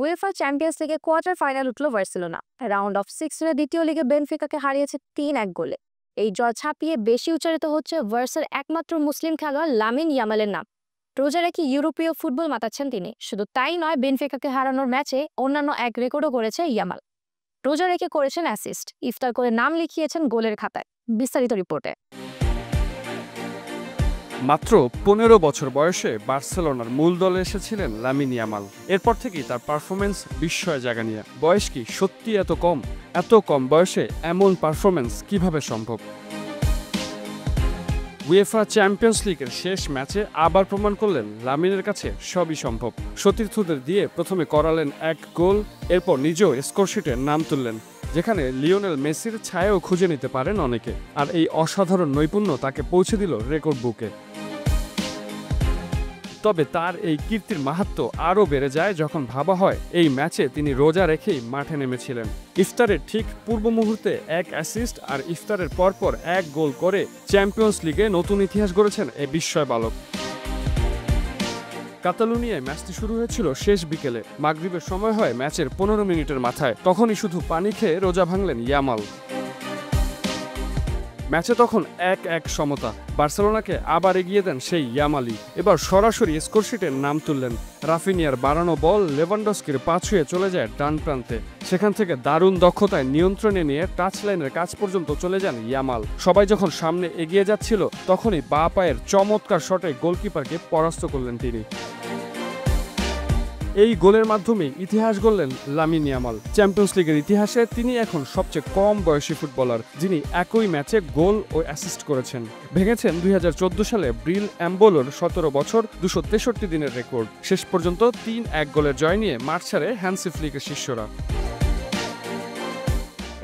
UEFA champions লিগে quarter final উঠল Barcelona. Round of 16 দ্বিতীয় লিগে বেনফিকাকে হারিয়েছে 3-1 গোলে। এই জয় ছাপিয়ে বেশি উচ্চারিত হচ্ছে ভার্সার একমাত্র মুসলিম খেলোয়াড় লামিন ইয়ামালের নাম। রোজা রেখে ইউরোপীয় ফুটবল মাতাচ্ছেন তিনি। শুধু তাই নয়, বেনফিকাকে হারানোর ম্যাচে অন্যান্য এক রেকর্ডও করেছে ইয়ামাল। রোজা রেখে করেছেন অ্যাসিস্ট, ইফতার করে নাম লিখিয়েছেন গোলের খাতায়। বিস্তারিত রিপোর্টে। মাত্র 15 বছর বয়সে বার্সেলোনার মূল দলে এসেছিলেন লামিন ইয়ামাল। এরপর থেকেই তার পারফরমেন্স বিস্ময় জায়গা নিয়ে। বয়স কি সত্যি এত কম? এত কম বয়সে এমন পারফরমেন্স কিভাবে সম্ভব? উয়েফা চ্যাম্পিয়ন্স লিগের শেষ ম্যাচে আবার প্রমাণ করলেন লামিনের কাছে সবই সম্ভব। সতীর্থদের দিয়ে প্রথমে করালেন এক গোল, এরপর নিজেও স্কোরশিটে নাম তুললেন, যেখানে লিওনেল মেসির ছায়াও খুঁজে নিতে পারেন অনেকে। আর এই অসাধারণ নৈপুণ্য তাকে পৌঁছে দিল রেকর্ড বুকে। তবে তার এই কীর্তির মাহাত্ম্য আরও বেড়ে যায় যখন ভাবা হয় এই ম্যাচে তিনি রোজা রেখেই মাঠে নেমেছিলেন। ইফতারের ঠিক পূর্ব মুহূর্তে এক অ্যাসিস্ট আর ইফতারের পরপর এক গোল করে চ্যাম্পিয়ন্স লিগে নতুন ইতিহাস গড়েছেন এই বিস্ময় বালক। কাতালুনিয়ায় ম্যাচটি শুরু হয়েছিল শেষ বিকেলে। মাগরিবের সময় হয় ম্যাচের 15 মিনিটের মাথায়। তখনই শুধু পানি খেয়ে রোজা ভাঙলেন ইয়ামাল। ম্যাচে তখন 1-1 সমতা। বার্সেলোনাকে আবার এগিয়ে দেন সেই ইয়ামালি। এবার সরাসরি স্কোরশিটের নাম তুললেন। রাফিনিয়ার বাড়ানো বল লেভানডস্কির পা ছুঁয়ে চলে যায় ডান প্রান্তে। সেখান থেকে দারুণ দক্ষতায় নিয়ন্ত্রণে নিয়ে টাচ লাইনের কাছ পর্যন্ত চলে যান ইয়ামাল। সবাই যখন সামনে এগিয়ে যাচ্ছিল তখনই বাঁ পায়ের চমৎকার শটে গোলকিপারকে পরাস্ত করলেন তিনি। এই গোলের মাধ্যমে ইতিহাস গড়লেন লামিন ইয়ামাল। চ্যাম্পিয়ন্স লিগের ইতিহাসে তিনি এখন সবচেয়ে কম বয়সী ফুটবলার যিনি একই ম্যাচে গোল ও অ্যাসিস্ট করেছেন। ভেঙেছেন 2014 সালে ব্রিল অ্যাম্বোলোর 17 বছর 263 দিনের রেকর্ড। শেষ পর্যন্ত 3-1 গোলের জয় নিয়ে মাঠ ছাড়ে হ্যান্সি ফ্লিকের শিষ্যরা।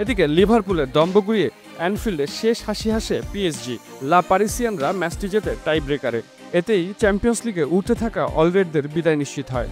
এদিকে লিভারপুলের দম্বগুড়িয়ে অ্যানফিল্ডে শেষ হাসি হাসে পিএসজি। লা পারিসিয়ানরা ম্যাচটি জেতে টাই ব্রেকারে। এতেই চ্যাম্পিয়ন্স লিগে উঠতে থাকা অলরেডদের বিদায় নিশ্চিত হয়।